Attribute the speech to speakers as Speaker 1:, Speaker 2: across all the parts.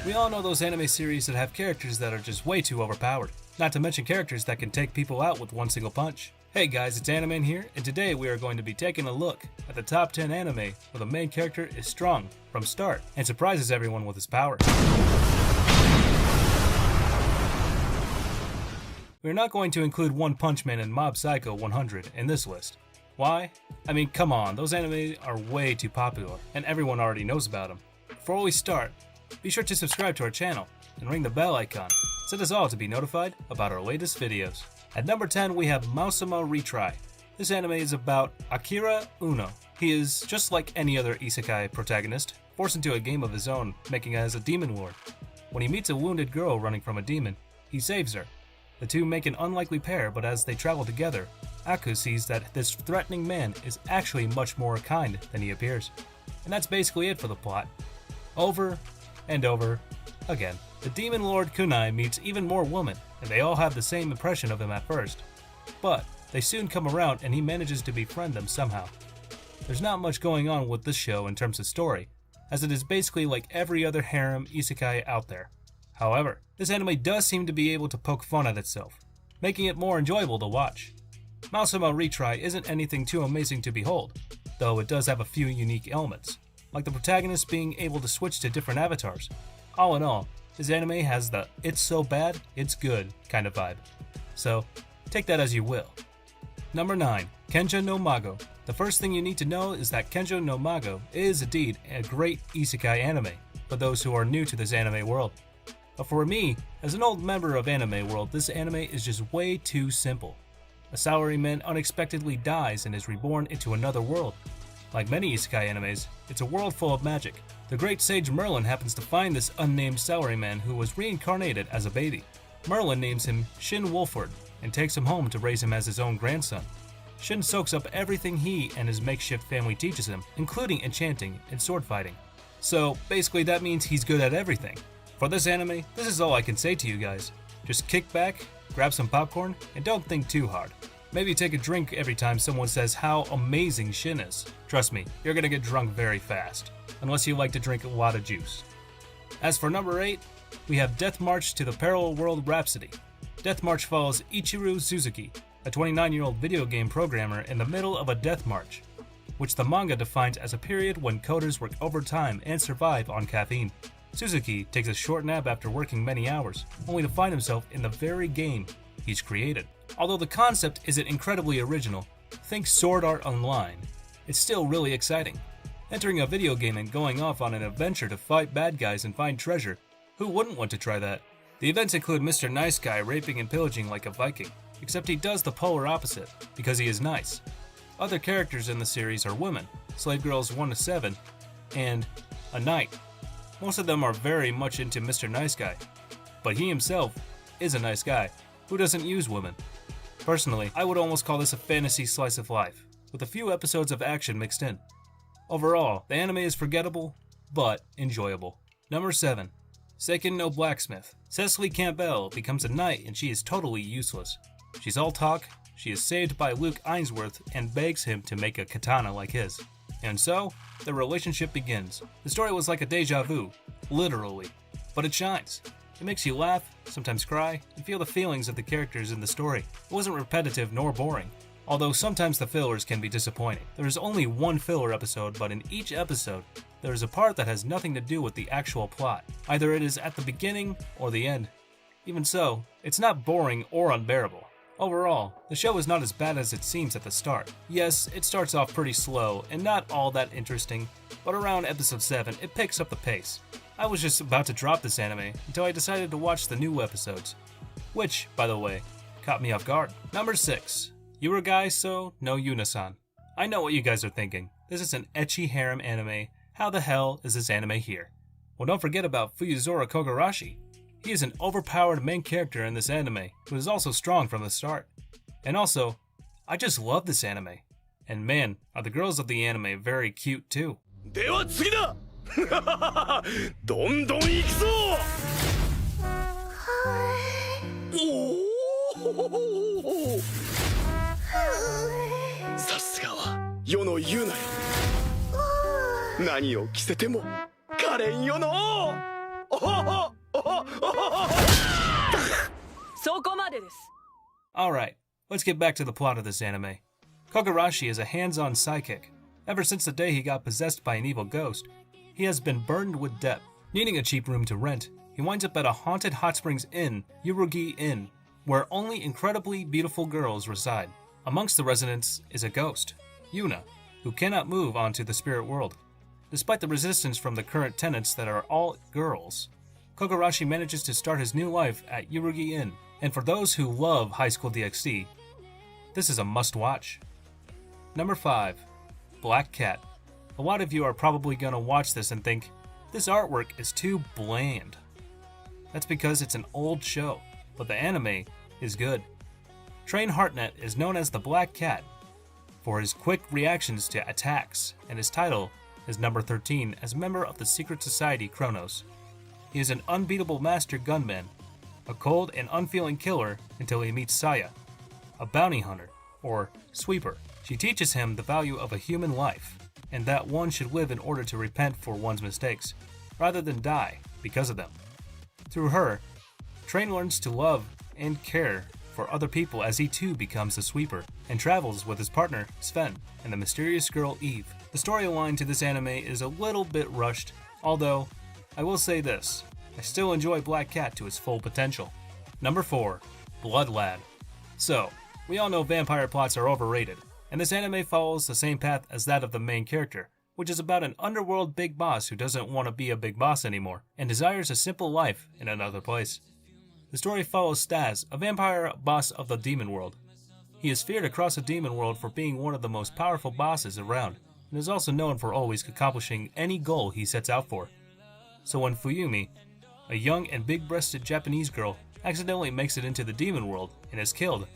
Speaker 1: We all know those anime series that have characters that are just way too overpowered, not to mention characters that can take people out with one single punch. Hey guys, it's Animan here, and today we are going to be taking a look at the top 10 anime where the main character is strong from start and surprises everyone with his power. We are not going to include One Punch Man and Mob Psycho 100 in this list. Why? I mean, come on, those anime are way too popular, and everyone already knows about them. Before we start, be sure to subscribe to our channel and ring the bell icon. Set us all to be notified about our latest videos. At number 10, we have Mausama Retry. This anime is about Akira Uno. He is, just like any other isekai protagonist, forced into a game of his own, making as a demon lord. When he meets a wounded girl running from a demon, he saves her. The two make an unlikely pair, but as they travel together, Aku sees that this threatening man is actually much more kind than he appears. And that's basically it for the plot. Over and over again. The demon lord Kunai meets even more women, and they all have the same impression of him at first. But they soon come around and he manages to befriend them somehow. There's not much going on with this show in terms of story, as it is basically like every other harem isekai out there. However, this anime does seem to be able to poke fun at itself, making it more enjoyable to watch. Mausama Retry isn't anything too amazing to behold, though it does have a few unique elements, like the protagonist being able to switch to different avatars. All in all, this anime has the "it's so bad, it's good" kind of vibe. So, take that as you will. Number 9. Kenja no Mago. The first thing you need to know is that Kenja no Mago is indeed a great isekai anime for those who are new to this anime world. But for me, as an old member of anime world, this anime is just way too simple. A salaryman unexpectedly dies and is reborn into another world. Like many isekai animes, it's a world full of magic. The great sage Merlin happens to find this unnamed salaryman who was reincarnated as a baby. Merlin names him Shin Wolford and takes him home to raise him as his own grandson. Shin soaks up everything he and his makeshift family teaches him, including enchanting and sword fighting. So basically that means he's good at everything. For this anime, this is all I can say to you guys. Just kick back, grab some popcorn, and don't think too hard. Maybe take a drink every time someone says how amazing Shin is. Trust me, you're gonna get drunk very fast, unless you like to drink a lot of juice. As for number 8, we have Death March to the Parallel World Rhapsody. Death March follows Ichiru Suzuki, a 29-year-old video game programmer in the middle of a death march, which the manga defines as a period when coders work overtime and survive on caffeine. Suzuki takes a short nap after working many hours, only to find himself in the very game he's created. Although the concept isn't incredibly original, think Sword Art Online, it's still really exciting. Entering a video game and going off on an adventure to fight bad guys and find treasure, who wouldn't want to try that? The events include Mr. Nice Guy raping and pillaging like a Viking, except he does the polar opposite, because he is nice. Other characters in the series are women, slave girls 1 to 7, and a knight. Most of them are very much into Mr. Nice Guy, but he himself is a nice guy who doesn't use women. Personally, I would almost call this a fantasy slice of life, with a few episodes of action mixed in. Overall, the anime is forgettable, but enjoyable. Number 7. Seiken no Blacksmith. Cecily Campbell becomes a knight and she is totally useless. She's all talk, she is saved by Luke Ainsworth and begs him to make a katana like his. And so, the relationship begins. The story was like a deja vu, literally, but it shines. It makes you laugh, sometimes cry, and feel the feelings of the characters in the story. It wasn't repetitive nor boring, although sometimes the fillers can be disappointing. There is only one filler episode, but in each episode, there is a part that has nothing to do with the actual plot. Either it is at the beginning or the end. Even so, it's not boring or unbearable. Overall, the show is not as bad as it seems at the start. Yes, it starts off pretty slow and not all that interesting, but around episode 7, it picks up the pace. I was just about to drop this anime until I decided to watch the new episodes, which, by the way, caught me off guard. Number 6. Uragaiso no Yunasan. I know what you guys are thinking. This is an ecchi harem anime. How the hell is this anime here? Well, don't forget about Fuyuzora Kogarashi. He is an overpowered main character in this anime, who is also strong from the start. And also, I just love this anime. And man, are the girls of the anime very cute too.
Speaker 2: では次だどんどん行くぞおおさすがは世の言うなよ何を着せても可憐よのおほほ
Speaker 1: Alright, let's get back to the plot of this anime. Kogarashi is a hands-on psychic. Ever since the day he got possessed by an evil ghost, he has been burdened with debt. Needing a cheap room to rent, he winds up at a haunted hot springs inn, Yurugi Inn, where only incredibly beautiful girls reside. Amongst the residents is a ghost, Yuna, who cannot move onto the spirit world. Despite the resistance from the current tenants that are all girls, Kogarashi manages to start his new life at Yurugi Inn. And for those who love High School DxD, this is a must-watch. Number 5. Black Cat. A lot of you are probably gonna watch this and think, this artwork is too bland. That's because it's an old show, but the anime is good. Train Hartnett is known as the Black Cat for his quick reactions to attacks, and his title is number 13 as a member of the secret society Kronos. He is an unbeatable master gunman, a cold and unfeeling killer until he meets Saya, a bounty hunter, or sweeper. She teaches him the value of a human life, and that one should live in order to repent for one's mistakes, rather than die because of them. Through her, Train learns to love and care for other people as he too becomes a sweeper, and travels with his partner, Sven, and the mysterious girl, Eve. The storyline to this anime is a little bit rushed, although, I will say this, I still enjoy Black Cat to its full potential. Number 4. Blood Lad. So, we all know vampire plots are overrated, and this anime follows the same path as that of the main character, which is about an underworld big boss who doesn't want to be a big boss anymore, and desires a simple life in another place. The story follows Stas, a vampire boss of the demon world. He is feared across the demon world for being one of the most powerful bosses around, and is also known for always accomplishing any goal he sets out for. So when Fuyumi, a young and big-breasted Japanese girl, accidentally makes it into the demon world and is killed,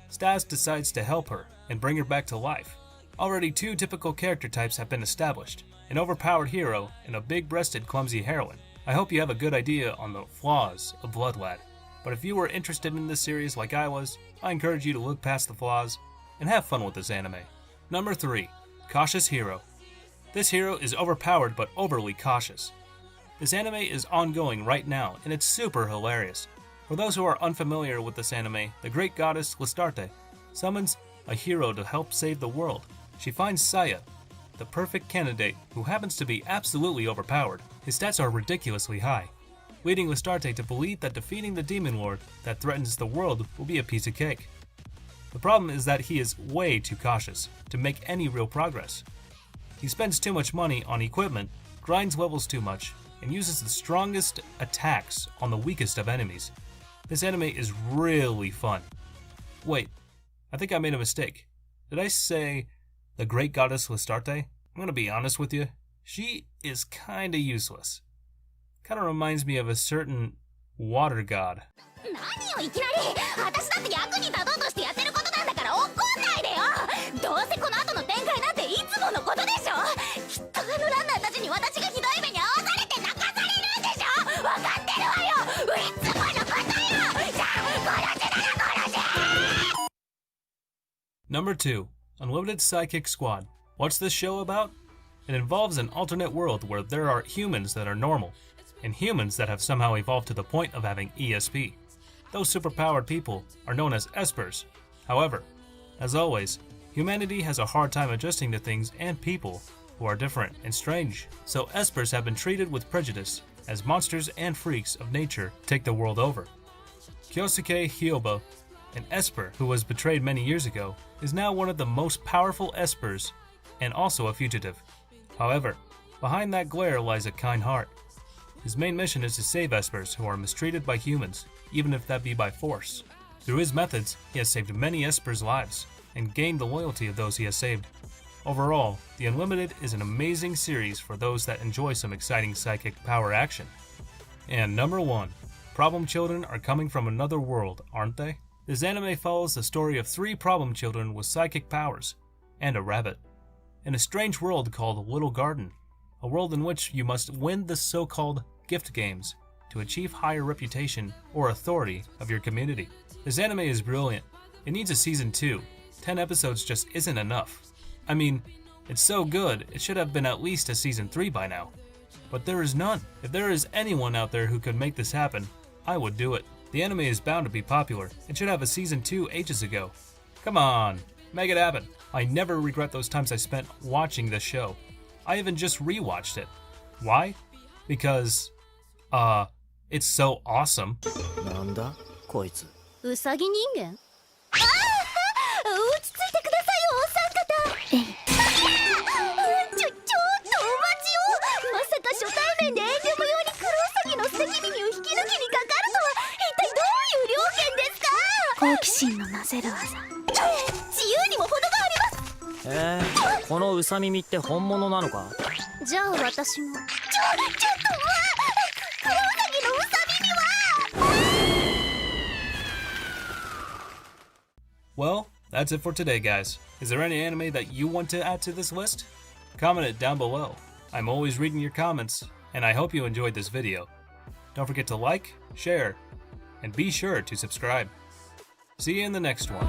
Speaker 1: Stas decides to help her and bring her back to life. Already 2 typical character types have been established, an overpowered hero and a big-breasted clumsy heroine. I hope you have a good idea on the flaws of Blood Lad, but if you were interested in this series like I was, I encourage you to look past the flaws and have fun with this anime. Number 3. Cautious Hero. This hero is overpowered but overly cautious. This anime is ongoing right now, and it's super hilarious. For those who are unfamiliar with this anime, the great goddess Listarte summons a hero to help save the world. She finds Saya, the perfect candidate who happens to be absolutely overpowered. His stats are ridiculously high, leading Listarte to believe that defeating the demon lord that threatens the world will be a piece of cake. The problem is that he is way too cautious to make any real progress. He spends too much money on equipment, grinds levels too much, and uses the strongest attacks on the weakest of enemies. This anime is really fun. Wait, I think I made a mistake. Did I say the great goddess Listarte? I'm gonna be honest with you, she is kinda useless. Kinda reminds me of a certain water god.
Speaker 3: 何よいきなり私だって役に立とうとしてやってることなんだから怒んないでよどうせこの後の展開なんていつものことでしょきっとランナーたちに私がひどい目に遭わされて泣かされるんでしょ分かってるわよいつものことよさあ殺せなら殺せ
Speaker 1: Number 2. Unlimited Psychic Squad. What's this show about? It involves an alternate world where there are humans that are normal, and humans that have somehow evolved to the point of having ESP. Those superpowered people are known as espers. However, as always, humanity has a hard time adjusting to things and people who are different and strange. So espers have been treated with prejudice as monsters and freaks of nature take the world over. Kyosuke Hyoba, an esper who was betrayed many years ago, is now one of the most powerful espers and also a fugitive. However, behind that glare lies a kind heart. His main mission is to save espers who are mistreated by humans, even if that be by force. Through his methods, he has saved many espers' lives and gained the loyalty of those he has saved. Overall, The Unlimited is an amazing series for those that enjoy some exciting psychic power action. And number 1. Problem children are coming from another world, aren't they? This anime follows the story of 3 problem children with psychic powers, and a rabbit, in a strange world called Little Garden, a world in which you must win the so-called gift games to achieve higher reputation or authority of your community. This anime is brilliant. It needs a season 2. 10 episodes just isn't enough. I mean, it's so good, it should have been at least a season 3 by now. But there is none. If there is anyone out there who could make this happen, I would do it. The anime is bound to be popular and should have a season 2 ages ago. Come on, make it happen. I never regret those times I spent watching this show. I even just rewatched it. Why? Because, it's so awesome.
Speaker 4: なんだこいつ。
Speaker 3: ウサギ人間。ああ、落ち着いてくださいよ、お三方。ちょっとお待ちよ。まさか初対面で遠慮無用にクロウサギの捨て耳を引き抜きにかかるとは、一体どういう了見ですか。好奇心のなせる技。自由にも程があります。
Speaker 4: このウサ耳って本物なのか。
Speaker 3: じゃあ私も。ちょっとクロウサギのウサ耳は。
Speaker 1: Well, that's it for today, guys. Is there any anime that you want to add to this list? Comment it down below. I'm always reading your comments, and I hope you enjoyed this video. Don't forget to like, share, and be sure to subscribe. See you in the next one.